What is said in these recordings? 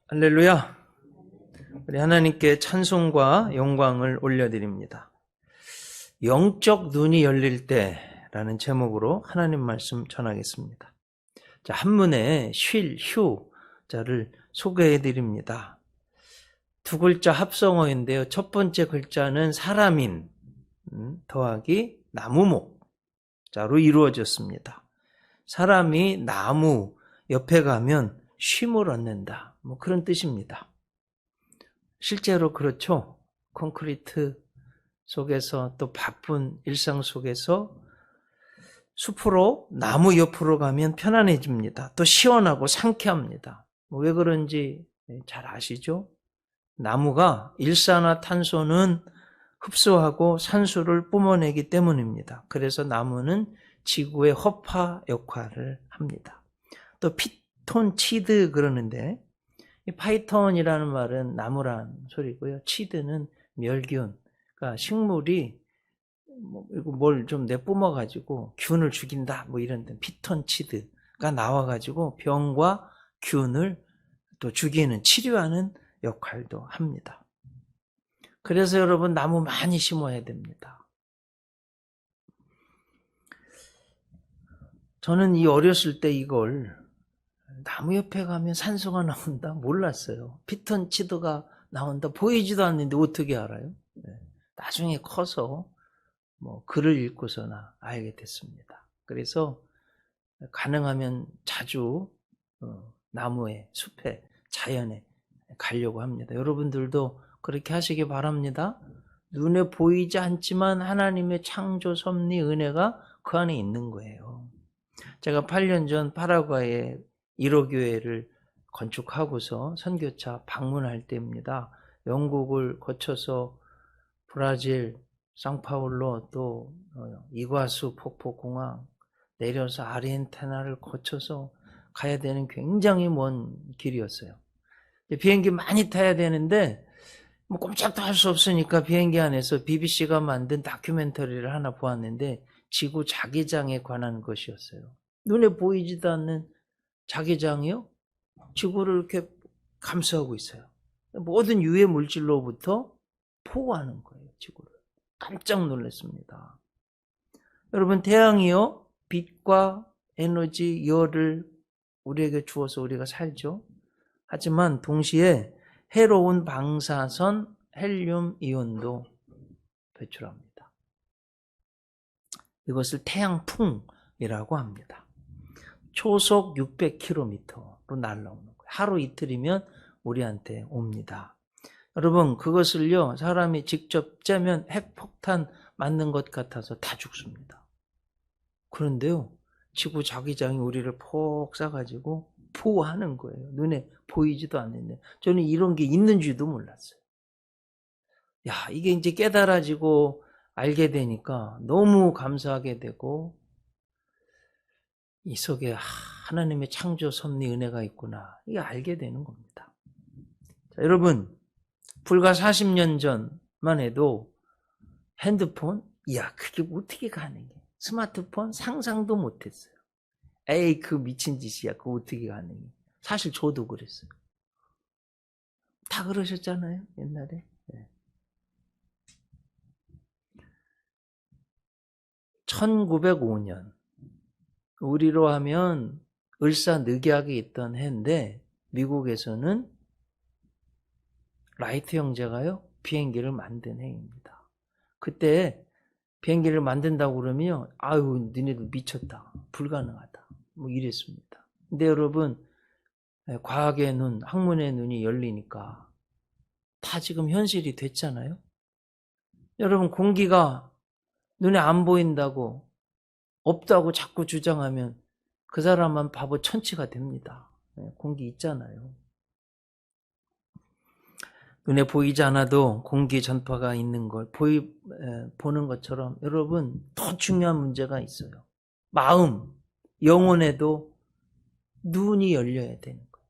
할렐루야. 우리 하나님께 찬송과 영광을 올려드립니다. 영적 눈이 열릴 때라는 제목으로 하나님 말씀 전하겠습니다. 자, 한문에 쉴, 휴 자를 소개해드립니다. 두 글자 합성어인데요. 첫 번째 글자는 사람인 더하기 나무목 자로 이루어졌습니다. 사람이 나무 옆에 가면 쉼을 얻는다. 뭐 그런 뜻입니다. 실제로 그렇죠. 콘크리트 속에서 또 바쁜 일상 속에서 숲으로 나무 옆으로 가면 편안해집니다. 또 시원하고 상쾌합니다. 왜 그런지 잘 아시죠? 나무가 일산화탄소는 흡수하고 산소를 뿜어내기 때문입니다. 그래서 나무는 지구의 허파 역할을 합니다. 또 피톤치드 그러는데 이 파이톤이라는 말은 나무란 소리고요. 치드는 멸균. 그러니까 식물이 뭘 좀 내뿜어 가지고 균을 죽인다. 뭐 이런 데 피톤치드가 나와 가지고 병과 균을 또 죽이는 치료하는 역할도 합니다. 그래서 여러분 나무 많이 심어야 됩니다. 저는 이 어렸을 때 이걸 나무 옆에 가면 산소가 나온다? 몰랐어요. 피톤치드가 나온다? 보이지도 않는데 어떻게 알아요? 나중에 커서 글을 읽고서나 알게 됐습니다. 그래서 가능하면 자주 나무에, 숲에, 자연에 가려고 합니다. 여러분들도 그렇게 하시기 바랍니다. 눈에 보이지 않지만 하나님의 창조 섭리 은혜가 그 안에 있는 거예요. 제가 8년 전 파라과이에 1호 교회를 건축하고서 선교차 방문할 때입니다. 영국을 거쳐서 브라질, 상파울로 또 이과수 폭포공항 내려서 아르헨티나를 거쳐서 가야 되는 굉장히 먼 길이었어요. 비행기 많이 타야 되는데 꼼짝도 할 수 없으니까 비행기 안에서 BBC가 만든 다큐멘터리를 하나 보았는데 지구 자기장에 관한 것이었어요. 눈에 보이지도 않는 자기장이요? 지구를 이렇게 감싸고 있어요. 모든 유해 물질로부터 포호하는 거예요, 지구를. 깜짝 놀랐습니다. 여러분, 태양이요, 빛과 에너지, 열을 우리에게 주어서 우리가 살죠. 하지만 동시에 해로운 방사선 헬륨 이온도 배출합니다. 이것을 태양풍이라고 합니다. 초속 600km로 날아오는 거예요. 하루 이틀이면 우리한테 옵니다. 여러분, 그것을요, 사람이 직접 쬐면 핵폭탄 맞는 것 같아서 다 죽습니다. 그런데요, 지구 자기장이 우리를 폭 쏴가지고 포하는 거예요. 눈에 보이지도 않는데. 저는 이런 게 있는지도 몰랐어요. 야, 이게 이제 깨달아지고 알게 되니까 너무 감사하게 되고, 이 속에 하나님의 창조 섭리 은혜가 있구나. 이게 알게 되는 겁니다. 자, 여러분, 불과 40년 전만 해도 핸드폰? 이야, 그게 어떻게 가능해? 스마트폰? 상상도 못했어요. 에이, 그 미친 짓이야. 그거 어떻게 가능해? 사실 저도 그랬어요. 다 그러셨잖아요, 옛날에. 네. 1905년. 우리로 하면 을사늑약이 있던 해인데 미국에서는 라이트 형제가요 비행기를 만든 해입니다. 그때 비행기를 만든다고 그러면 아유 니네들 미쳤다 불가능하다 뭐 이랬습니다. 근데 여러분 과학의 눈 학문의 눈이 열리니까 다 지금 현실이 됐잖아요. 여러분 공기가 눈에 안 보인다고 없다고 자꾸 주장하면 그 사람만 바보 천치가 됩니다. 공기 있잖아요. 눈에 보이지 않아도 공기 전파가 있는 걸 보는 것처럼 여러분 더 중요한 문제가 있어요. 마음, 영혼에도 눈이 열려야 되는 거예요.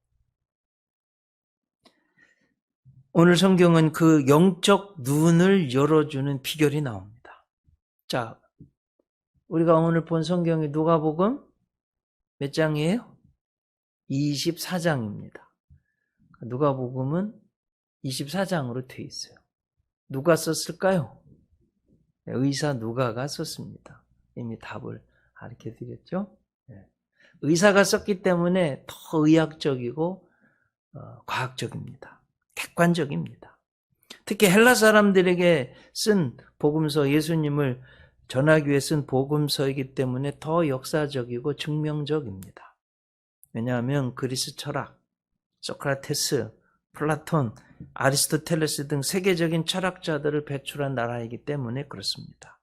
오늘 성경은 그 영적 눈을 열어주는 비결이 나옵니다. 자, 우리가 오늘 본 성경이 누가복음 몇 장이에요? 24장입니다. 누가복음은 24장으로 되어 있어요. 누가 썼을까요? 의사 누가가 썼습니다. 이미 답을 가르쳐 드렸죠. 의사가 썼기 때문에 더 의학적이고 과학적입니다. 객관적입니다. 특히 헬라 사람들에게 쓴 복음서, 예수님을 전하기 위해 쓴 복음서이기 때문에 더 역사적이고 증명적입니다. 왜냐하면 그리스 철학, 소크라테스, 플라톤, 아리스토텔레스 등 세계적인 철학자들을 배출한 나라이기 때문에 그렇습니다.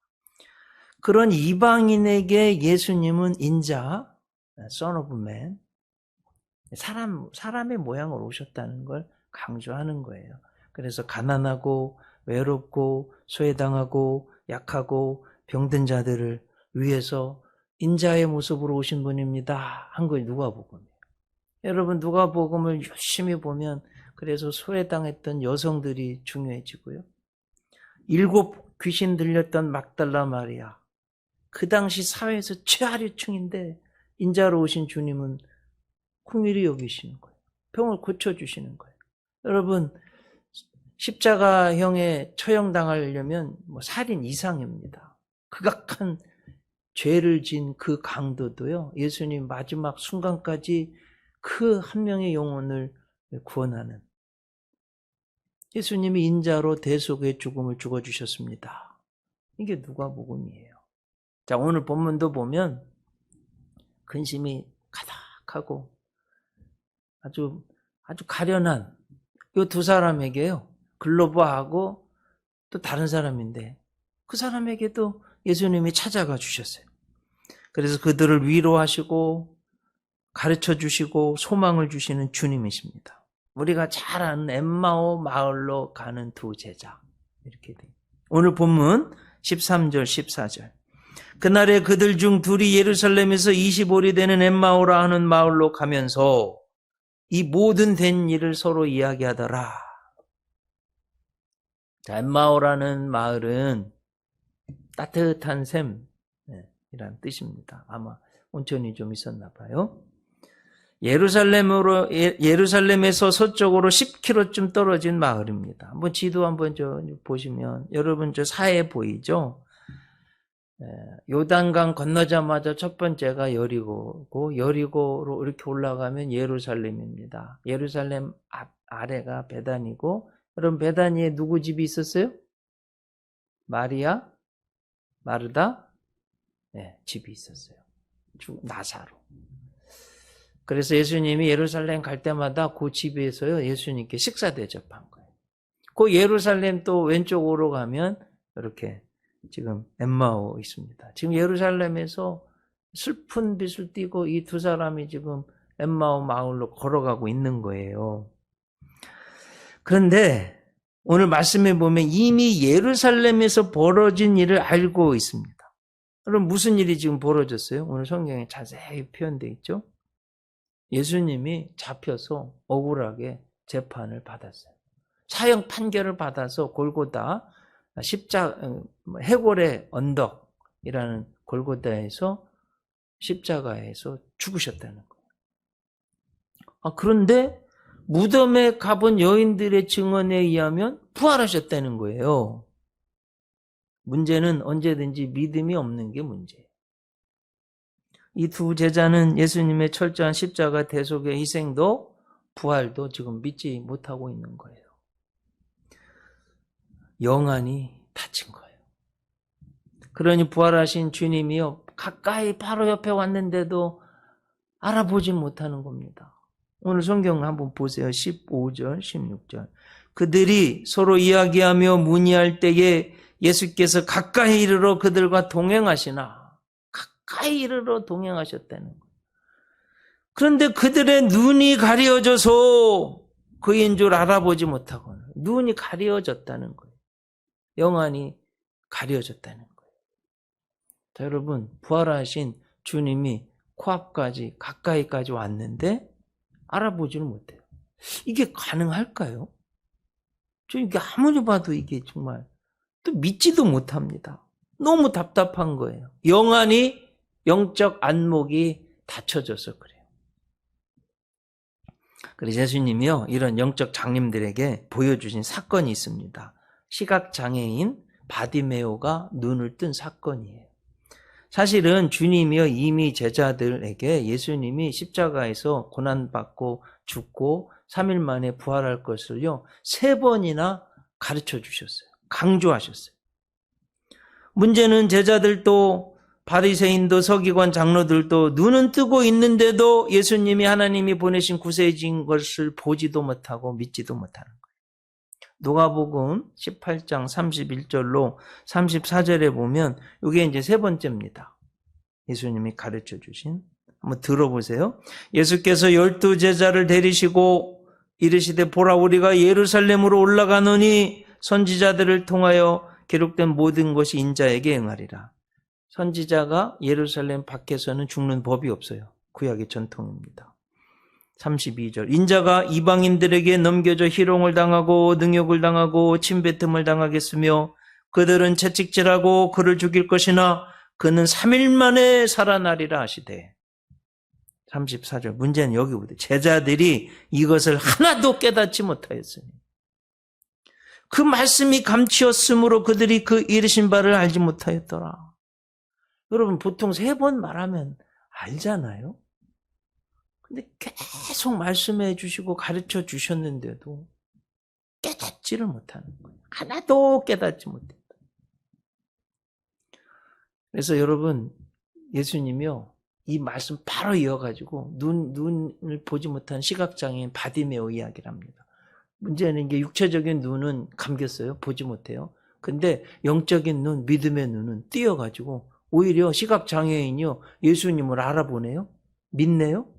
그런 이방인에게 예수님은 인자, Son of Man, 사람의 모양으로 오셨다는 걸 강조하는 거예요. 그래서 가난하고 외롭고 소외당하고 약하고 병든 자들을 위해서 인자의 모습으로 오신 분입니다. 한 거예요. 누가복음이에요. 여러분 누가복음을 열심히 보면 그래서 소외당했던 여성들이 중요해지고요. 7 귀신 들렸던 막달라 마리아, 그 당시 사회에서 최하류층인데 인자로 오신 주님은 긍휼히 여기시는 거예요. 병을 고쳐주시는 거예요. 여러분 십자가형에 처형당하려면 살인 이상입니다. 극악한 죄를 진 그 강도도요, 예수님 마지막 순간까지 그 한 명의 영혼을 구원하는, 예수님이 인자로 대속의 죽음을 죽어주셨습니다. 이게 누가복음이에요. 자, 오늘 본문도 보면 근심이 가득하고 아주 가련한 이 두 사람에게요, 글로바하고 또 다른 사람인데 그 사람에게도 예수님이 찾아가 주셨어요. 그래서 그들을 위로하시고 가르쳐 주시고 소망을 주시는 주님이십니다. 우리가 잘 아는 엠마오 마을로 가는 두 제자, 이렇게 돼요. 오늘 본문 13절 14절. 그날에 그들 중 둘이 예루살렘에서 25리 되는 엠마오라 하는 마을로 가면서 이 모든 된 일을 서로 이야기하더라. 자, 엠마오라는 마을은 따뜻한 샘이라는 뜻입니다. 아마 온천이 좀 있었나 봐요. 예루살렘에서 서쪽으로 10km쯤 떨어진 마을입니다. 한번 지도 한번 보시면 여러분 저 사해 보이죠? 요단강 건너자마자 첫 번째가 여리고고, 여리고로 이렇게 올라가면 예루살렘입니다. 예루살렘 아래가 베단이고, 여러분 베단이에 누구 집이 있었어요? 마리아, 마르다, 집이 있었어요. 나사로. 그래서 예수님이 예루살렘 갈 때마다 그 집에서요, 예수님께 식사 대접한 거예요. 그 예루살렘 또 왼쪽으로 가면 이렇게 지금 엠마오 있습니다. 지금 예루살렘에서 슬픈 빛을 띠고 이 두 사람이 지금 엠마오 마을로 걸어가고 있는 거예요. 그런데 오늘 말씀해 보면 이미 예루살렘에서 벌어진 일을 알고 있습니다. 그럼 무슨 일이 지금 벌어졌어요? 오늘 성경에 자세히 표현되어 있죠. 예수님이 잡혀서 억울하게 재판을 받았어요. 사형 판결을 받아서 골고다 해골의 언덕이라는 골고다에서 십자가에서 죽으셨다는 거예요. 그런데 무덤에 가본 여인들의 증언에 의하면 부활하셨다는 거예요. 문제는 언제든지 믿음이 없는 게 문제예요. 이 두 제자는 예수님의 철저한 십자가 대속의 희생도 부활도 지금 믿지 못하고 있는 거예요. 영안이 닫힌 거예요. 그러니 부활하신 주님이요, 가까이 바로 옆에 왔는데도 알아보지 못하는 겁니다. 오늘 성경 한번 보세요. 15절, 16절. 그들이 서로 이야기하며 문의할 때에 예수께서 가까이 이르러 그들과 동행하시나, 가까이 이르러 동행하셨다는 거예요. 그런데 그들의 눈이 가려져서 그인 줄 알아보지 못하고 눈이 가려졌다는 거예요. 영안이 가려졌다는 거예요. 자, 여러분, 부활하신 주님이 코앞까지 가까이까지 왔는데 알아보지는 못해요. 이게 가능할까요? 저 이게 아무리 봐도 이게 정말 또 믿지도 못합니다. 너무 답답한 거예요. 영적 안목이 닫혀져서 그래요. 그래서 예수님이요, 이런 영적 장님들에게 보여주신 사건이 있습니다. 시각장애인 바디메오가 눈을 뜬 사건이에요. 사실은 주님이요, 이미 제자들에게 예수님이 십자가에서 고난받고 죽고 3일 만에 부활할 것을요, 3번이나 가르쳐 주셨어요. 강조하셨어요. 문제는 제자들도 바리새인도 서기관 장로들도 눈은 뜨고 있는데도 예수님이 하나님이 보내신 구세주인 것을 보지도 못하고 믿지도 못하는 거예요. 누가복음 18장 31절로 34절에 보면 이게 이제 3번째입니다. 예수님이 가르쳐 주신. 한번 들어보세요. 예수께서 12 제자를 데리시고 이르시되 보라 우리가 예루살렘으로 올라가노니 선지자들을 통하여 기록된 모든 것이 인자에게 응하리라. 선지자가 예루살렘 밖에서는 죽는 법이 없어요. 구약의 전통입니다. 32절 인자가 이방인들에게 넘겨져 희롱을 당하고 능욕을 당하고 침뱉음을 당하겠으며 그들은 채찍질하고 그를 죽일 것이나 그는 3일 만에 살아나리라 하시되 34절 문제는 여기부터 제자들이 이것을 하나도 깨닫지 못하였으니 그 말씀이 감추었으므로 그들이 그 이르신 바를 알지 못하였더라. 여러분 보통 3번 말하면 알잖아요. 근데 계속 말씀해 주시고 가르쳐 주셨는데도 깨닫지를 못하는 거예요. 하나도 깨닫지 못했다. 그래서 여러분 예수님이요 이 말씀 바로 이어가지고 눈을 보지 못한 시각장애인 바디메오 이야기를 합니다. 문제는 이게 육체적인 눈은 감겼어요. 보지 못해요. 근데 영적인 눈, 믿음의 눈은 띄어가지고 오히려 시각장애인이요 예수님을 알아보네요. 믿네요.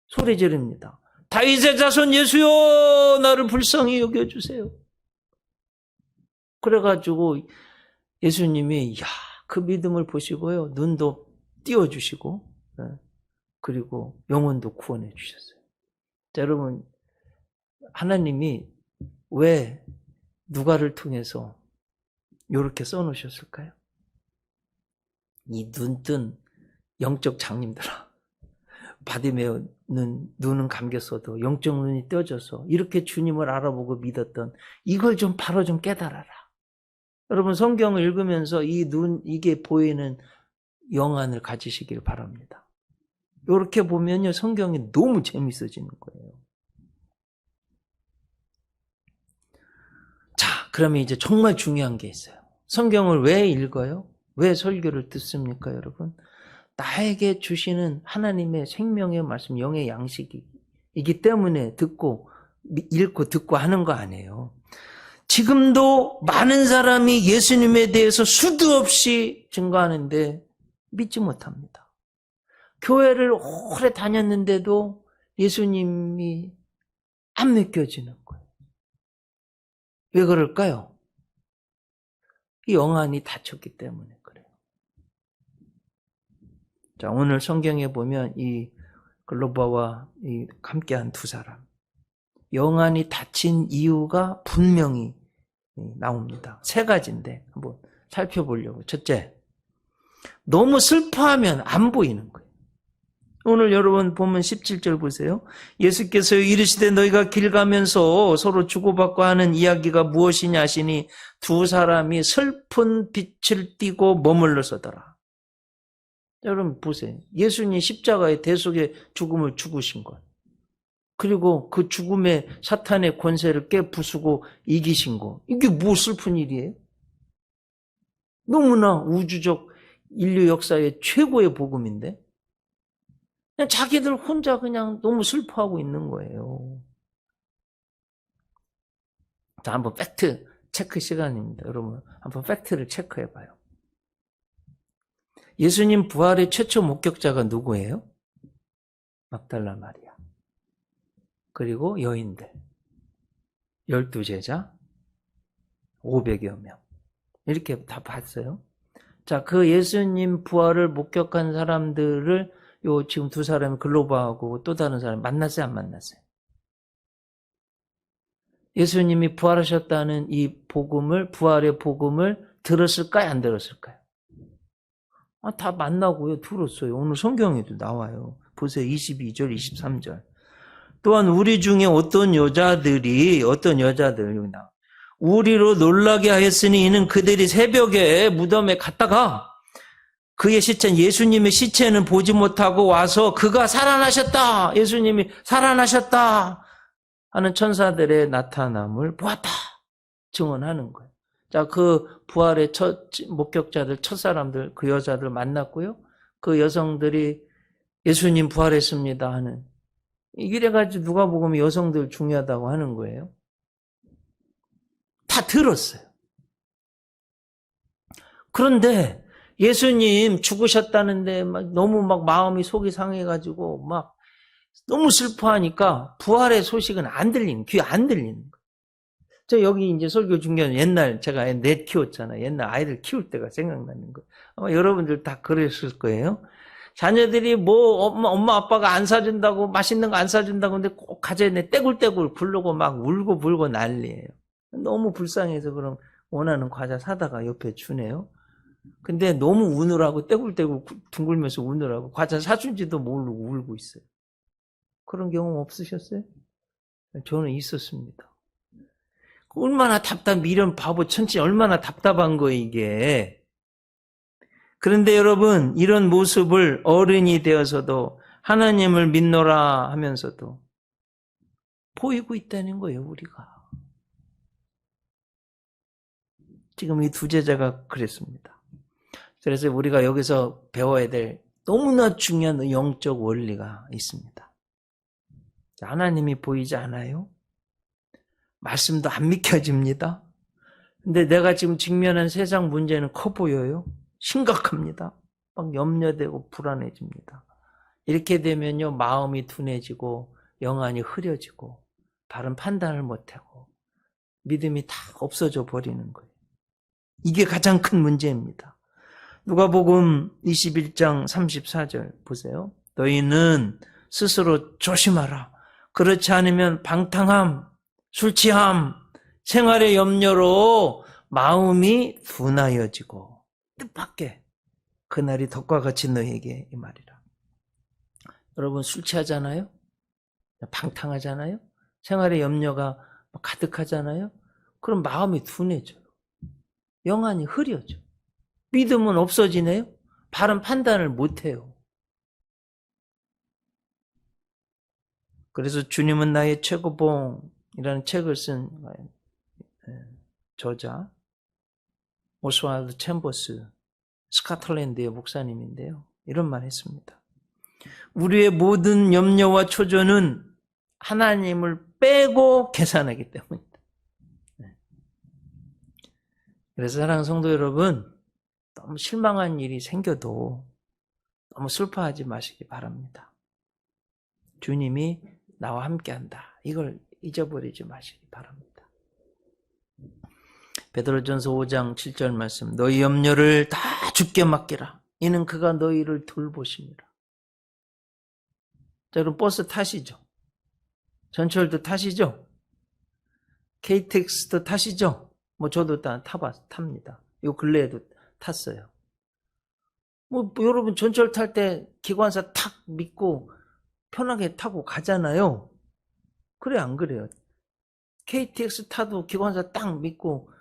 소리 지릅니다. 다윗의 자손 예수여 나를 불쌍히 여겨주세요. 그래가지고 예수님이 그 믿음을 보시고요. 눈도 띄워주시고 그리고 영혼도 구원해 주셨어요. 자, 여러분 하나님이 왜 누가를 통해서 이렇게 써놓으셨을까요? 이 눈뜬 영적 장님들아 바디메오는 눈은 감겼어도 영적 눈이 떼어져서 이렇게 주님을 알아보고 믿었던 이걸 좀 바로 좀 깨달아라. 여러분 성경을 읽으면서 이게 보이는 영안을 가지시길 바랍니다. 이렇게 보면요 성경이 너무 재밌어지는 거예요. 자, 그러면 이제 정말 중요한 게 있어요. 성경을 왜 읽어요? 왜 설교를 듣습니까, 여러분? 나에게 주시는 하나님의 생명의 말씀, 영의 양식이기 때문에 읽고 듣고 하는 거 아니에요. 지금도 많은 사람이 예수님에 대해서 수도 없이 증거하는데 믿지 못합니다. 교회를 오래 다녔는데도 예수님이 안 믿겨지는 거예요. 왜 그럴까요? 이 영안이 닫혔기 때문에 그래요. 자, 오늘 성경에 보면 이 글로바와 함께한 2사람 영안이 닫힌 이유가 분명히 나옵니다. 3가지인데 한번 살펴보려고. 첫째, 너무 슬퍼하면 안 보이는 거예요. 오늘 여러분 보면 17절 보세요. 예수께서 이르시되 너희가 길 가면서 서로 주고받고 하는 이야기가 무엇이냐 하시니 2사람이 슬픈 빛을 띠고 머물러 서더라. 여러분 보세요. 예수님 십자가의 대속의 죽음을 죽으신 것. 그리고 그 죽음의 사탄의 권세를 깨부수고 이기신 것. 이게 뭐 슬픈 일이에요? 너무나 우주적 인류 역사의 최고의 복음인데 그냥 자기들 혼자 그냥 너무 슬퍼하고 있는 거예요. 자, 한번 팩트 체크 시간입니다. 여러분 한번 팩트를 체크해봐요. 예수님 부활의 최초 목격자가 누구예요? 막달라 마리아. 그리고 여인들 12제자 500여 명 이렇게 다 봤어요. 자, 그 예수님 부활을 목격한 사람들을 지금 2사람이 글로바하고 또 다른 사람 만났어요? 안 만났어요? 예수님이 부활하셨다는 이 복음을 부활의 복음을 들었을까요? 안 들었을까요? 다 만나고요. 들었어요. 오늘 성경에도 나와요. 보세요. 22절 23절 또한 우리 중에 어떤 여자들이 우리로 놀라게 하였으니 이는 그들이 새벽에 무덤에 갔다가 그의 시체, 예수님의 시체는 보지 못하고 와서 그가 살아나셨다, 예수님이 살아나셨다 하는 천사들의 나타남을 보았다 증언하는 거예요. 자, 그 부활의 첫 목격자들, 첫 사람들, 그 여자들 만났고요. 그 여성들이 예수님 부활했습니다 하는, 이래가지고 누가복음이 여성들 중요하다고 하는 거예요. 다 들었어요. 그런데 예수님 죽으셨다는데 너무 마음이 속이 상해가지고 너무 슬퍼하니까 부활의 소식은 귀에 안 들리는 거예요. 저 여기 이제 설교 중간에 옛날 제가 넷 키웠잖아요. 옛날 아이들 키울 때가 생각나는 거예요. 아마 여러분들 다 그랬을 거예요. 자녀들이 엄마 아빠가 안 사준다고, 맛있는 거 안 사준다고 근데 꼭 가져야 떼굴떼굴 부르고 막 울고 불고 난리예요. 너무 불쌍해서 그럼 원하는 과자 사다가 옆에 주네요. 근데 너무 우느라고 떼굴떼굴 둥글면서 우느라고 과자 사준지도 모르고 울고 있어요. 그런 경험 없으셨어요? 저는 있었습니다. 얼마나 미련 바보 천치 얼마나 답답한 거예요 이게. 그런데 여러분, 이런 모습을 어른이 되어서도 하나님을 믿노라 하면서도 보이고 있다는 거예요 우리가. 지금 이 두 제자가 그랬습니다. 그래서 우리가 여기서 배워야 될 너무나 중요한 영적 원리가 있습니다. 하나님이 보이지 않아요? 말씀도 안 믿겨집니다. 근데 내가 지금 직면한 세상 문제는 커 보여요? 심각합니다. 막 염려되고 불안해집니다. 이렇게 되면요, 마음이 둔해지고 영안이 흐려지고 바른 판단을 못하고 믿음이 다 없어져 버리는 거예요. 이게 가장 큰 문제입니다. 누가복음 21장 34절 보세요. 너희는 스스로 조심하라. 그렇지 않으면 방탕함, 술 취함, 생활의 염려로 마음이 둔하여지고 뜻밖의 그날이 덕과 같이 너희에게 이 말이라. 여러분 술 취하잖아요? 방탕하잖아요? 생활의 염려가 가득하잖아요? 그럼 마음이 둔해져요. 영안이 흐려져. 믿음은 없어지네요? 바른 판단을 못해요. 그래서 주님은 나의 최고봉이라는 책을 쓴 저자 오스왈드 챔버스, 스코틀랜드의 목사님인데요. 이런 말 했습니다. 우리의 모든 염려와 초조는 하나님을 빼고 계산하기 때문이다. 그래서 사랑하는 성도 여러분, 너무 실망한 일이 생겨도 너무 슬퍼하지 마시기 바랍니다. 주님이 나와 함께한다. 이걸 잊어버리지 마시기 바랍니다. 베드로전서 5장 7절 말씀, 너희 염려를 다 주께 맡기라. 이는 그가 너희를 돌보십니다. 자, 그럼 버스 타시죠? 전철도 타시죠? KTX도 타시죠? 저도 탑니다. 요 근래에도 탔어요. 여러분 전철 탈 때 기관사 탁 믿고 편하게 타고 가잖아요. 그래 안 그래요? KTX 타도 기관사 딱 믿고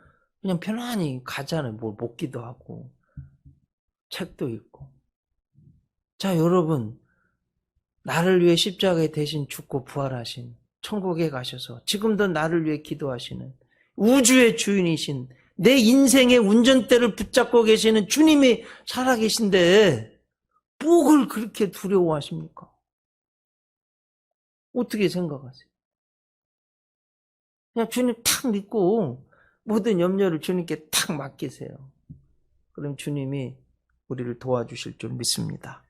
그냥 편안히 가잖아요. 먹기도 하고 책도 읽고. 자, 여러분, 나를 위해 십자가에 대신 죽고 부활하신, 천국에 가셔서 지금도 나를 위해 기도하시는 우주의 주인이신, 내 인생의 운전대를 붙잡고 계시는 주님이 살아계신데 뭐를 그렇게 두려워하십니까? 어떻게 생각하세요? 그냥 주님 탁 믿고 모든 염려를 주님께 탁 맡기세요. 그럼 주님이 우리를 도와주실 줄 믿습니다.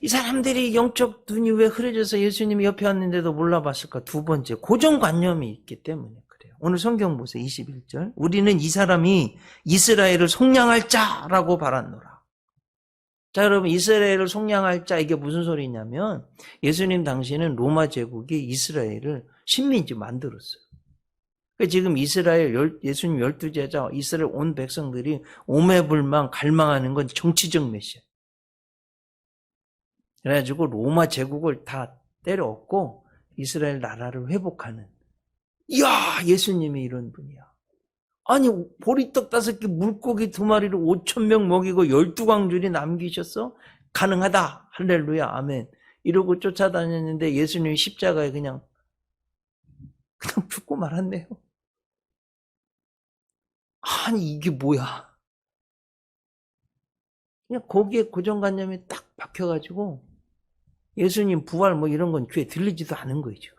이 사람들이 영적 눈이 왜 흐려져서 예수님이 옆에 왔는데도 몰라봤을까? 두 번째, 고정관념이 있기 때문에 그래요. 오늘 성경 보세요. 21절. 우리는 이 사람이 이스라엘을 속량할 자라고 바랐노라. 자, 여러분, 이스라엘을 속량할 자, 이게 무슨 소리냐면 예수님 당시에는 로마 제국이 이스라엘을 식민지 만들었어요. 지금 이스라엘, 예수님 12제자, 이스라엘 온 백성들이 오매불망 갈망하는 건 정치적 메시아. 그래가지고 로마 제국을 다 때려엎고 이스라엘 나라를 회복하는, 이야, 예수님이 이런 분이야. 아니, 보리떡 5개, 물고기 2마리를 5,000명 먹이고 12광줄이 남기셨어? 가능하다. 할렐루야, 아멘. 이러고 쫓아다녔는데 예수님이 십자가에 그냥 죽고 말았네요. 아니, 이게 뭐야. 그냥 거기에 고정관념이 딱 박혀가지고 예수님 부활 뭐 이런 건 귀에 들리지도 않은 거예요, 지금.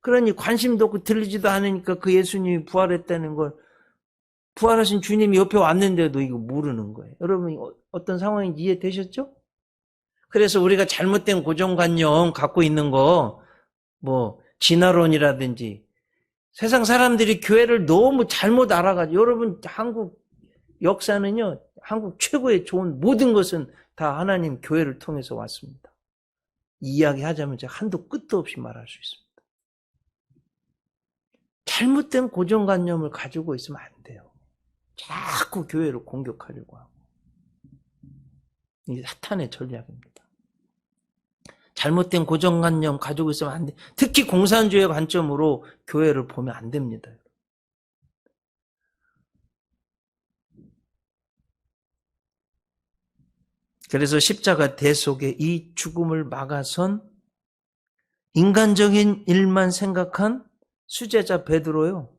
그러니 관심도 없고 들리지도 않으니까 그 예수님이 부활했다는 걸, 부활하신 주님이 옆에 왔는데도 이거 모르는 거예요. 여러분, 어떤 상황인지 이해되셨죠? 그래서 우리가 잘못된 고정관념 갖고 있는 거, 뭐 진화론이라든지, 세상 사람들이 교회를 너무 잘못 알아가지고, 여러분, 한국 역사는요, 한국 최고의 좋은 모든 것은 다 하나님 교회를 통해서 왔습니다. 이야기하자면 제가 한도 끝도 없이 말할 수 있습니다. 잘못된 고정관념을 가지고 있으면 안 돼요. 자꾸 교회를 공격하려고 하고. 이게 사탄의 전략입니다. 잘못된 고정관념 가지고 있으면 안 돼. 특히 공산주의 관점으로 교회를 보면 안 됩니다. 그래서 십자가 대속에 이 죽음을 막아선 인간적인 일만 생각한 수제자 베드로요,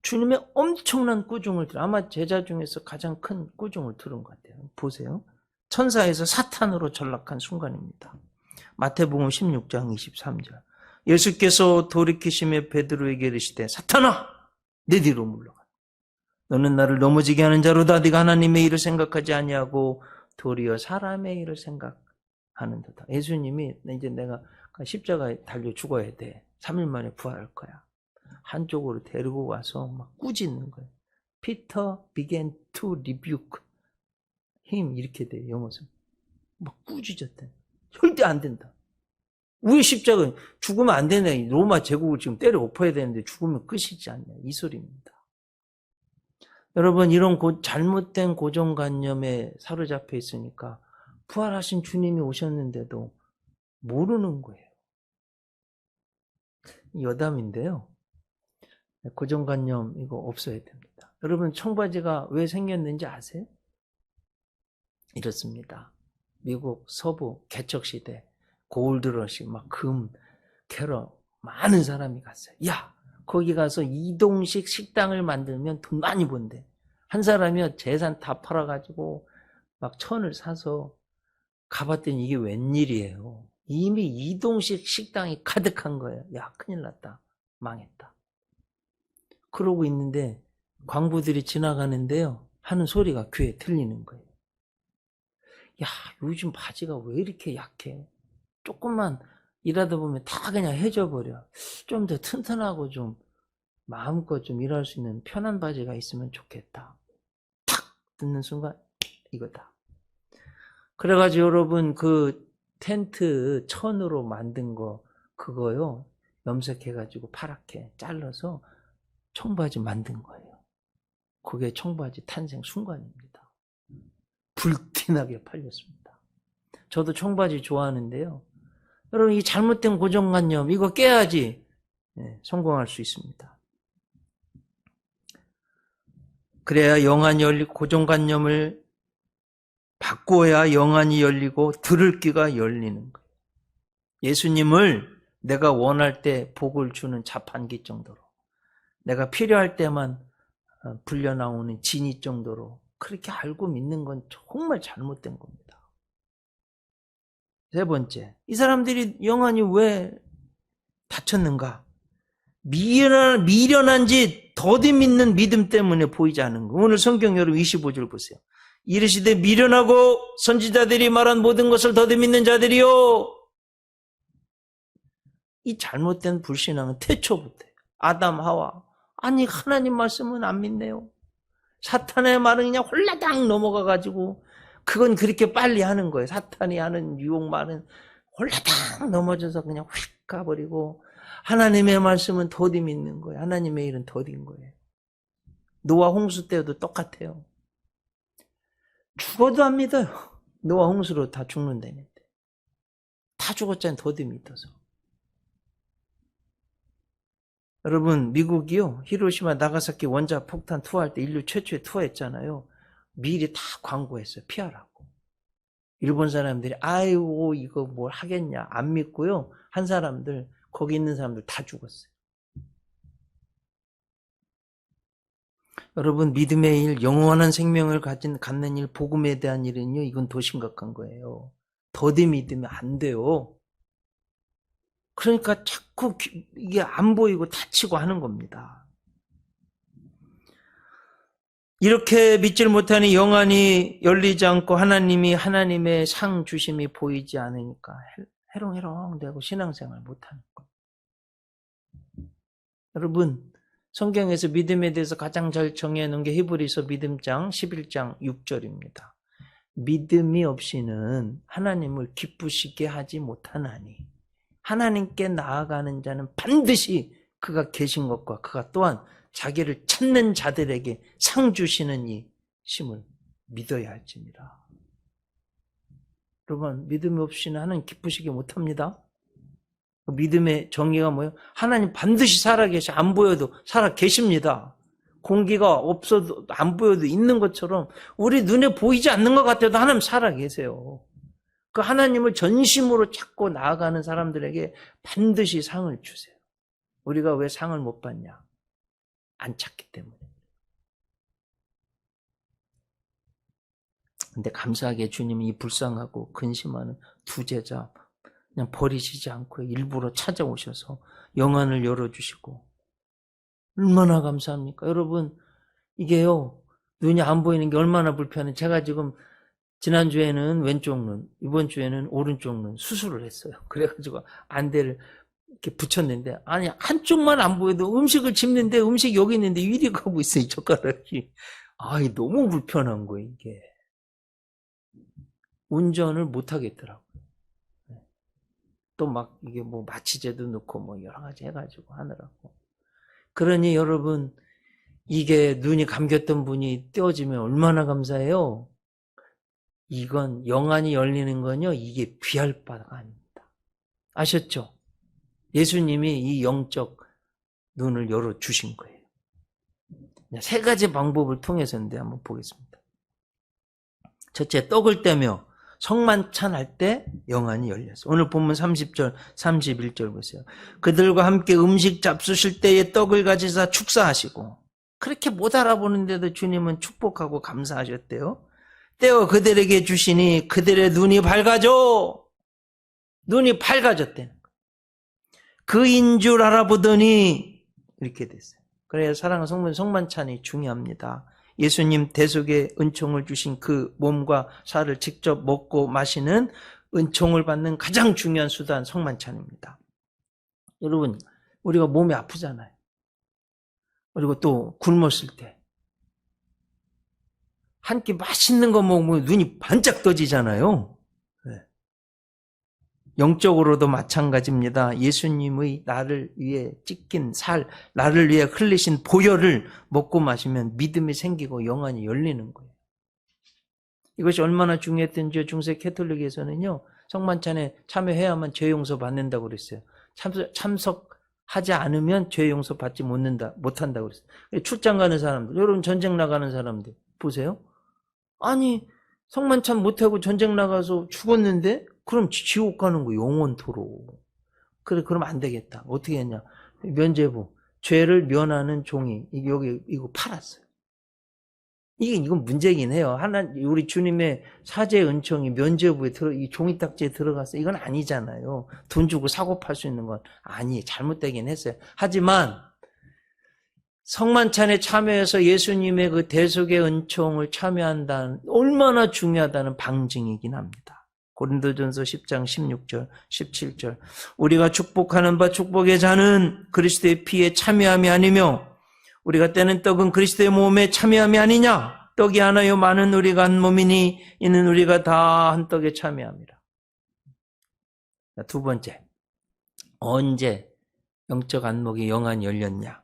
주님의 엄청난 꾸중을 들어, 아마 제자 중에서 가장 큰 꾸중을 들은 것 같아요. 보세요. 천사에서 사탄으로 전락한 순간입니다. 마태복음 16장 23절. 예수께서 돌이키시며 베드로에게 이르시되, 사탄아, 내 뒤로 물러가. 너는 나를 넘어지게 하는 자로다. 네가 하나님의 일을 생각하지 아니하고 도리어 사람의 일을 생각하는도다. 예수님이 이제 내가 십자가에 달려 죽어야 돼. 3일 만에 부활할 거야. 한쪽으로 데리고 와서 막 꾸짖는 거예요. Peter began to rebuke him. 이렇게 돼요, 영어에서. 막 꾸짖었대. 절대 안 된다. 왜 십자가, 죽으면 안 되네. 로마 제국을 지금 때려 엎어야 되는데 죽으면 끝이지 않냐. 이 소리입니다. 여러분, 이런 잘못된 고정관념에 사로잡혀 있으니까 부활하신 주님이 오셨는데도 모르는 거예요. 여담인데요. 고정관념 이거 없어야 됩니다. 여러분, 청바지가 왜 생겼는지 아세요? 이렇습니다. 미국 서부 개척시대 골드러시 막 금, 캐러 많은 사람이 갔어요. 야, 거기 가서 이동식 식당을 만들면 돈 많이 번대. 한 사람이 재산 다 팔아가지고 막 천을 사서 가봤더니 이게 웬일이에요. 이미 이동식 식당이 가득한 거예요. 야, 큰일 났다. 망했다. 그러고 있는데 광부들이 지나가는데요, 하는 소리가 귀에 들리는 거예요. 야, 요즘 바지가 왜 이렇게 약해? 조금만 일하다 보면 다 그냥 해져버려. 좀 더 튼튼하고 좀 마음껏 좀 일할 수 있는 편한 바지가 있으면 좋겠다. 탁 듣는 순간 이거다. 그래가지고 여러분, 그 텐트 천으로 만든 거 그거요, 염색해가지고 파랗게 잘라서 청바지 만든 거예요. 그게 청바지 탄생 순간입니다. 불티나게 팔렸습니다. 저도 청바지 좋아하는데요, 여러분, 이 잘못된 고정관념 이거 깨야지 성공할 수 있습니다. 그래야 영안이 열리고, 고정관념을 바꿔야 영안이 열리고 들을 귀가 열리는 거예요. 예수님을 내가 원할 때 복을 주는 자판기 정도로, 내가 필요할 때만 불려 나오는 진이 정도로 그렇게 알고 믿는 건 정말 잘못된 겁니다. 세 번째, 이 사람들이 영안이 왜 다쳤는가? 미련한지 더디 믿는 믿음 때문에 보이지 않은 거. 오늘 성경 여러분 25절 보세요. 이르시되 미련하고 선지자들이 말한 모든 것을 더디 믿는 자들이요. 이 잘못된 불신앙은 태초부터 아담 하와, 아니 하나님 말씀은 안 믿네요. 사탄의 말은 그냥 홀라당 넘어가가지고 그건 그렇게 빨리 하는 거예요. 사탄이 하는 유혹 말은 홀라당 넘어져서 그냥 휙 가버리고, 하나님의 말씀은 더디 믿는 거예요. 하나님의 일은 더딘 거예요. 노아 홍수 때도 똑같아요. 죽어도 안 믿어요. 노아 홍수로 다 죽는다는데 다 죽었잖아요. 더디 믿어서. 여러분, 미국이요, 히로시마 나가사키 원자 폭탄 투하할 때 인류 최초의 투하했잖아요. 미리 다 광고했어요. 피하라고. 일본 사람들이 아이고 이거 뭘 하겠냐 안 믿고요. 한 사람들 거기 있는 사람들 다 죽었어요. 여러분, 믿음의 일, 영원한 생명을 갖는 일, 복음에 대한 일은요, 이건 더 심각한 거예요. 더디 믿으면 안 돼요. 그러니까 자꾸 이게 안 보이고 다치고 하는 겁니다. 이렇게 믿질 못하니 영안이 열리지 않고 하나님의 상 주심이 보이지 않으니까 해롱해롱되고 신앙생활 못하는 거예요. 여러분, 성경에서 믿음에 대해서 가장 잘 정해놓은 게 히브리서 믿음장 11장 6절입니다. 믿음이 없이는 하나님을 기쁘시게 하지 못하나니 하나님께 나아가는 자는 반드시 그가 계신 것과 그가 또한 자기를 찾는 자들에게 상 주시는 이 심을 믿어야 할지니라. 여러분, 믿음이 없이는 하나님 기쁘시게 못합니다. 믿음의 정의가 뭐예요? 하나님 반드시 살아계셔. 안 보여도 살아계십니다. 공기가 없어도 안 보여도 있는 것처럼 우리 눈에 보이지 않는 것 같아도 하나님 살아계세요. 그 하나님을 전심으로 찾고 나아가는 사람들에게 반드시 상을 주세요. 우리가 왜 상을 못 받냐? 안 찾기 때문에. 근데 감사하게 주님이 이 불쌍하고 근심하는 두 제자 그냥 버리시지 않고 일부러 찾아오셔서 영안을 열어주시고 얼마나 감사합니까? 여러분, 이게요, 눈이 안 보이는 게 얼마나 불편해. 제가 지금 지난주에는 왼쪽 눈, 이번 주에는 오른쪽 눈 수술을 했어요. 그래가지고 안대를 이렇게 붙였는데, 아니, 한쪽만 안 보여도 음식을 집는데 음식이 여기 있는데 이리 가고 있어요, 이 젓가락이. 아이, 너무 불편한 거예요, 이게. 운전을 못 하겠더라고요. 또 막 이게 뭐 마취제도 넣고 뭐 여러 가지 해가지고 하느라고. 그러니 여러분, 이게 눈이 감겼던 분이 떼어지면 얼마나 감사해요. 이건 영안이 열리는 건요, 이게 귀할 바가 아닙니다. 아셨죠? 예수님이 이 영적 눈을 열어주신 거예요. 세 가지 방법을 통해서인데 한번 보겠습니다. 첫째, 떡을 떼며 성만찬 할 때 영안이 열렸어요. 오늘 본문 30절, 31절 보세요. 그들과 함께 음식 잡수실 때에 떡을 가지사 축사하시고, 그렇게 못 알아보는데도 주님은 축복하고 감사하셨대요. 떼어 그들에게 주시니 그들의 눈이 밝아져. 눈이 밝아졌대는 거예요. 그인 줄 알아보더니 이렇게 됐어요. 그래서 사랑하는 성도님, 성만찬이 중요합니다. 예수님 대속의 은총을 주신 그 몸과 살을 직접 먹고 마시는 은총을 받는 가장 중요한 수단 성만찬입니다. 여러분, 우리가 몸이 아프잖아요. 그리고 또 굶었을 때 한 끼 맛있는 거 먹으면 눈이 반짝 떠지잖아요. 네. 영적으로도 마찬가지입니다. 예수님의 나를 위해 찢긴 살, 나를 위해 흘리신 보혈을 먹고 마시면 믿음이 생기고 영안이 열리는 거예요. 이것이 얼마나 중요했던지 중세 캐톨릭에서는요, 성만찬에 참여해야만 죄 용서 받는다고 그랬어요. 참석하지 않으면 죄 용서 받지 못한다고 그랬어요. 출장 가는 사람들, 여러분 전쟁 나가는 사람들 보세요. 아니, 성만찬 못하고 전쟁 나가서 죽었는데 그럼 지옥 가는 거 영원토록. 그래, 그럼 안 되겠다. 어떻게 했냐? 면죄부, 죄를 면하는 종이 여기 이거 팔았어요. 이건 문제긴 해요. 우리 주님의 사죄 은총이 면죄부에 이 종이딱지에 들어갔어요. 이건 아니잖아요. 돈 주고 사고 팔 수 있는 건 잘못되긴 했어요. 하지만 성만찬에 참여해서 예수님의 그 대속의 은총을 참여한다는 얼마나 중요하다는 방증이긴 합니다. 고린도전서 10장 16절, 17절. 우리가 축복하는 바 축복의 자는 그리스도의 피에 참여함이 아니며 우리가 떼는 떡은 그리스도의 몸에 참여함이 아니냐. 떡이 하나요 많은 우리가 한 몸이니 이는 우리가 다 한 떡에 참여함이라. 두 번째, 언제 영적 안목이 영안이 열렸냐?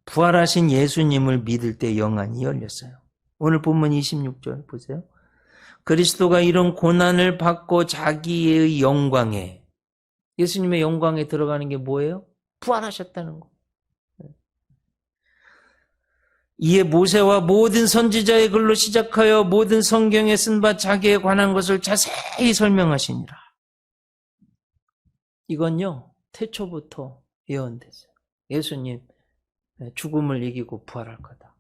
부활하신 예수님을 믿을 때 영안이 열렸어요. 오늘 본문 26절 보세요. 그리스도가 이런 고난을 받고 자기의 영광에, 예수님의 영광에 들어가는 게 뭐예요? 부활하셨다는 거. 이에 모세와 모든 선지자의 글로 시작하여 모든 성경에 쓴 바 자기에 관한 것을 자세히 설명하시니라. 이건요, 태초부터 예언됐어요. 예수님 죽음을 이기고 부활할 거다.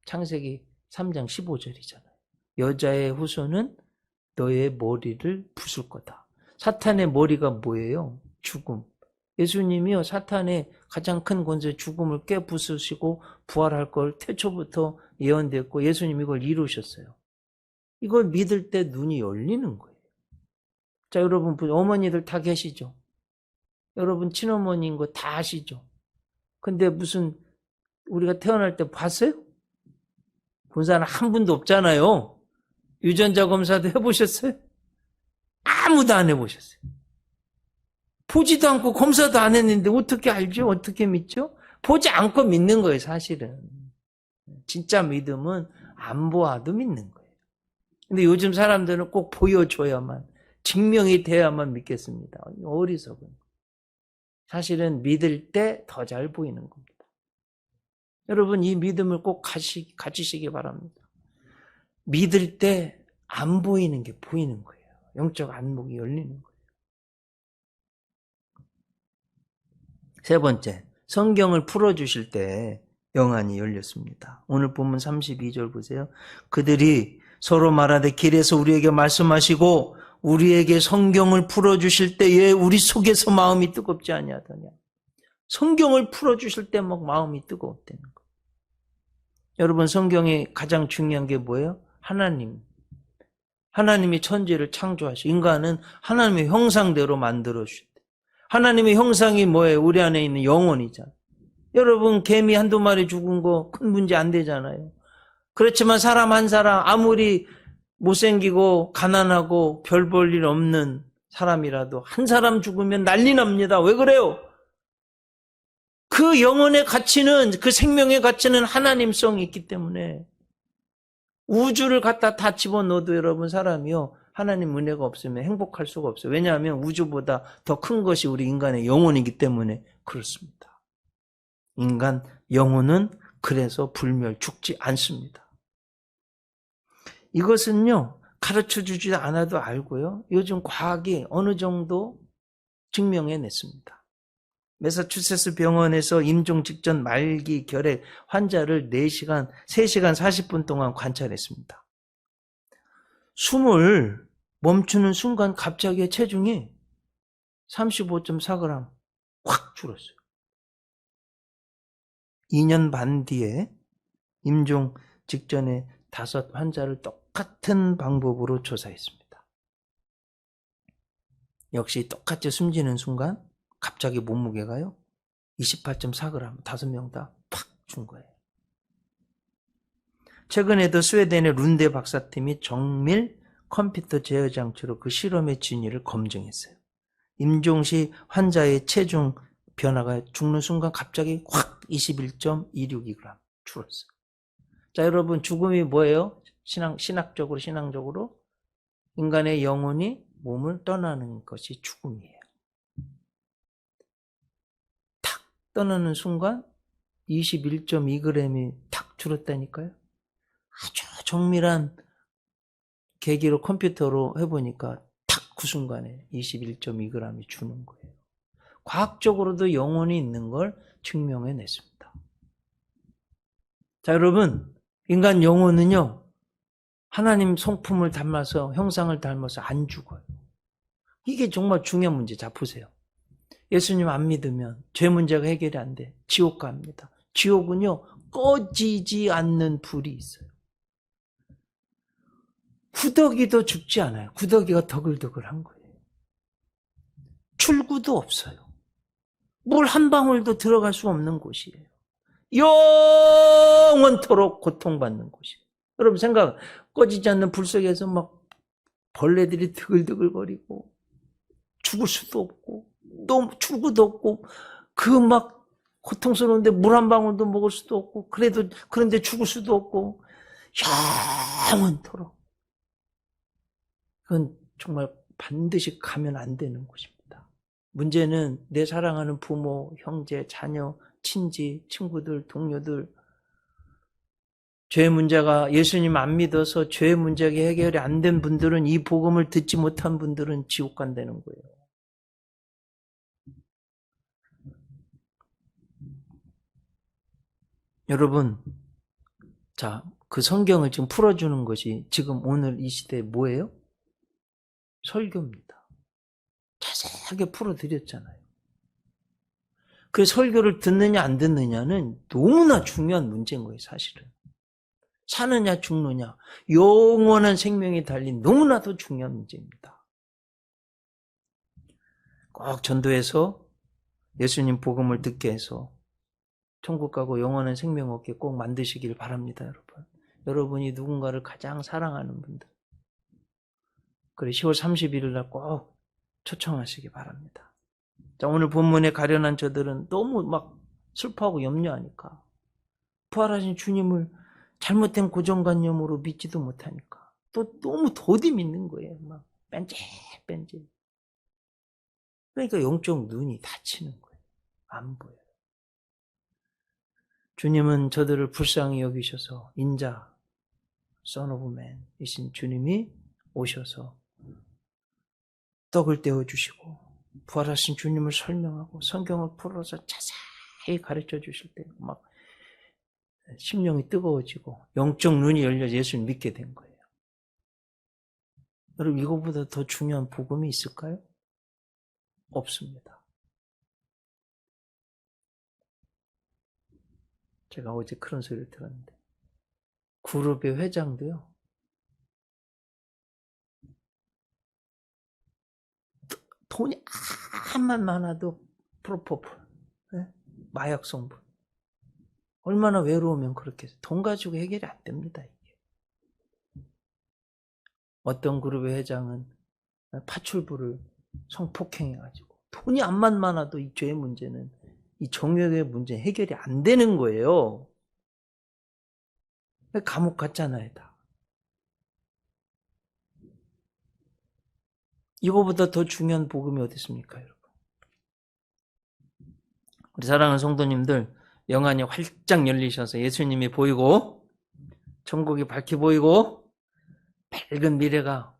창세기 3장 15절이잖아요. 여자의 후손은 너의 머리를 부술 거다. 사탄의 머리가 뭐예요? 죽음. 예수님이요, 사탄의 가장 큰 권세 죽음을 깨부수시고 부활할 걸 태초부터 예언됐고 예수님 이걸 이루셨어요. 이걸 믿을 때 눈이 열리는 거예요. 자, 여러분 어머니들 다 계시죠? 여러분 친어머니인 거 다 아시죠? 근데 무슨 우리가 태어날 때 봤어요? 본 사람 한 분도 없잖아요. 유전자 검사도 해보셨어요? 아무도 안 해보셨어요. 보지도 않고 검사도 안 했는데 어떻게 알죠? 어떻게 믿죠? 보지 않고 믿는 거예요, 사실은. 진짜 믿음은 안 보아도 믿는 거예요. 근데 요즘 사람들은 꼭 보여줘야만, 증명이 돼야만 믿겠습니다. 어리석은. 사실은 믿을 때 더 잘 보이는 겁니다. 여러분, 이 믿음을 꼭 가지시기 바랍니다. 믿을 때 안 보이는 게 보이는 거예요. 영적 안목이 열리는 거예요. 세 번째, 성경을 풀어주실 때 영안이 열렸습니다. 오늘 본문 32절 보세요. 그들이 서로 말하되 길에서 우리에게 말씀하시고 우리에게 성경을 풀어주실 때에 우리 속에서 마음이 뜨겁지 아니하더냐. 성경을 풀어주실 때 막 마음이 뜨거웠다는 거예요. 여러분, 성경에 가장 중요한 게 뭐예요? 하나님이 천지를 창조하시고 인간은 하나님의 형상대로 만들어 주셨대. 하나님의 형상이 뭐예요? 우리 안에 있는 영혼이잖아요. 여러분, 개미 한두 마리 죽은 거 큰 문제 안 되잖아요. 그렇지만 사람 한 사람 아무리 못생기고 가난하고 별 볼 일 없는 사람이라도 한 사람 죽으면 난리 납니다. 왜 그래요? 그 영혼의 가치는, 그 생명의 가치는 하나님성이 있기 때문에 우주를 갖다 다 집어넣어도 여러분 사람이요, 하나님 은혜가 없으면 행복할 수가 없어요. 왜냐하면 우주보다 더 큰 것이 우리 인간의 영혼이기 때문에 그렇습니다. 인간 영혼은 그래서 불멸, 죽지 않습니다. 이것은요, 가르쳐주지 않아도 알고요, 요즘 과학이 어느 정도 증명해냈습니다. 매사추세츠 병원에서 임종 직전 말기 결핵 환자를 3시간 40분 동안 관찰했습니다. 숨을 멈추는 순간 갑자기 체중이 35.4g 확 줄었어요. 2년 반 뒤에 임종 직전에 5 환자를 똑같은 방법으로 조사했습니다. 역시 똑같이 숨지는 순간 갑자기 몸무게가요 28.4g, 5명 다 팍 준 거예요. 최근에도 스웨덴의 룬데 박사팀이 정밀 컴퓨터 제어 장치로 그 실험의 진위를 검증했어요. 임종 시 환자의 체중 변화가 죽는 순간 갑자기 확 21.262g 줄었어요. 자, 여러분, 죽음이 뭐예요? 신앙적으로 인간의 영혼이 몸을 떠나는 것이 죽음이에요. 탁 떠나는 순간 21.2g이 탁 줄었다니까요. 아주 정밀한 계기로 컴퓨터로 해보니까 탁 그 순간에 21.2g이 주는 거예요. 과학적으로도 영혼이 있는 걸 증명해냈습니다. 자, 여러분, 인간 영혼은요, 하나님 성품을 닮아서, 형상을 닮아서 안 죽어요. 이게 정말 중요한 문제. 자, 보세요. 예수님 안 믿으면 죄 문제가 해결이 안 돼. 지옥 갑니다. 지옥은요, 꺼지지 않는 불이 있어요. 구더기도 죽지 않아요. 구더기가 더글더글한 거예요. 출구도 없어요. 물 한 방울도 들어갈 수 없는 곳이에요. 영원토록 고통받는 곳이에요. 여러분 생각, 꺼지지 않는 불 속에서 막 벌레들이 드글드글거리고 죽을 수도 없고 또 출구도 없고 그 막 고통스러운데 물 한 방울도 먹을 수도 없고 그런데 죽을 수도 없고 영원토록. 그건 정말 반드시 가면 안 되는 곳입니다. 문제는 내 사랑하는 부모, 형제, 자녀, 친지, 친구들, 동료들 죄 문제가 예수님 안 믿어서 죄 문제가 해결이 안 된 분들은, 이 복음을 듣지 못한 분들은 지옥 간다는 거예요. 여러분, 자, 그 성경을 지금 풀어주는 것이 지금 오늘 이 시대에 뭐예요? 설교입니다. 자세하게 풀어드렸잖아요. 그 설교를 듣느냐 안 듣느냐는 너무나 중요한 문제인 거예요, 사실은. 사느냐 죽느냐, 영원한 생명이 달린 너무나도 중요한 문제입니다. 꼭 전도해서 예수님 복음을 듣게 해서 천국 가고 영원한 생명 얻게 꼭 만드시길 바랍니다, 여러분. 여러분이 누군가를 가장 사랑하는 분들, 그래 10월 31일 날 꼭 초청하시기 바랍니다. 자, 오늘 본문에 가련한 저들은 너무 막 슬퍼하고 염려하니까, 부활하신 주님을 잘못된 고정관념으로 믿지도 못하니까 또 너무 더디 믿는 거예요. 막 뺀질뺀질. 그러니까 영적 눈이 닫히는 거예요. 안 보여요. 주님은 저들을 불쌍히 여기셔서 인자, Son of Man 이신 주님이 오셔서 떡을 떼어주시고 부활하신 주님을 설명하고 성경을 풀어서 자세히 가르쳐 주실 때 막 심령이 뜨거워지고 영적 눈이 열려 예수를 믿게 된 거예요. 여러분, 이거보다 더 중요한 복음이 있을까요? 없습니다. 제가 어제 그런 소리를 들었는데, 그룹의 회장도요, 돈이 암만 많아도 프로포폴, 마약 성분. 얼마나 외로우면 그렇게 돈 가지고 해결이 안 됩니다. 이게. 어떤 그룹의 회장은 파출부를 성폭행해가지고 돈이 암만 많아도 이 죄의 문제는, 이 정욕의 문제 해결이 안 되는 거예요. 감옥 갔잖아요, 다. 이거보다 더 중요한 복음이 어디 있습니까, 여러분? 우리 사랑하는 성도님들, 영안이 활짝 열리셔서 예수님이 보이고 천국이 밝게 보이고 밝은 미래가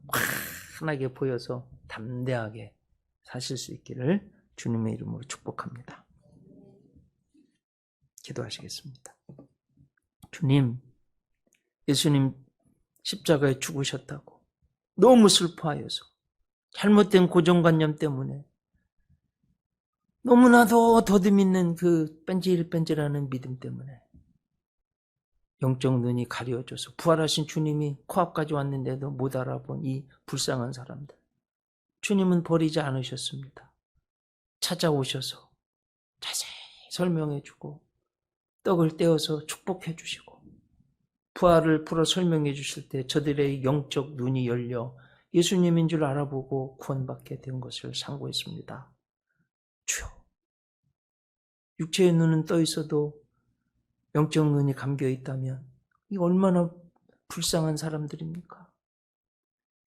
환하게 보여서 담대하게 사실 수 있기를 주님의 이름으로 축복합니다. 기도하시겠습니다. 주님, 예수님 십자가에 죽으셨다고 너무 슬퍼하여서 잘못된 고정관념 때문에 너무나도 더디 믿는 그 뺀질뺀질하는 믿음 때문에 영적 눈이 가려져서 부활하신 주님이 코앞까지 왔는데도 못 알아본 이 불쌍한 사람들, 주님은 버리지 않으셨습니다. 찾아오셔서 자세히 설명해 주고 떡을 떼어서 축복해 주시고 부활을 풀어 설명해 주실 때 저들의 영적 눈이 열려 예수님인 줄 알아보고 구원받게 된 것을 상고했습니다. 주여, 육체의 눈은 떠 있어도 영적 눈이 감겨 있다면 이 얼마나 불쌍한 사람들입니까?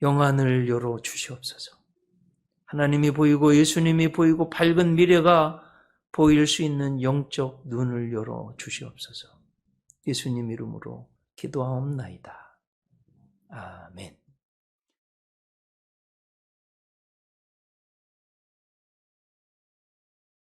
영안을 열어 주시옵소서. 하나님이 보이고 예수님이 보이고 밝은 미래가 보일 수 있는 영적 눈을 열어 주시옵소서. 예수님 이름으로 기도하옵나이다. 아멘.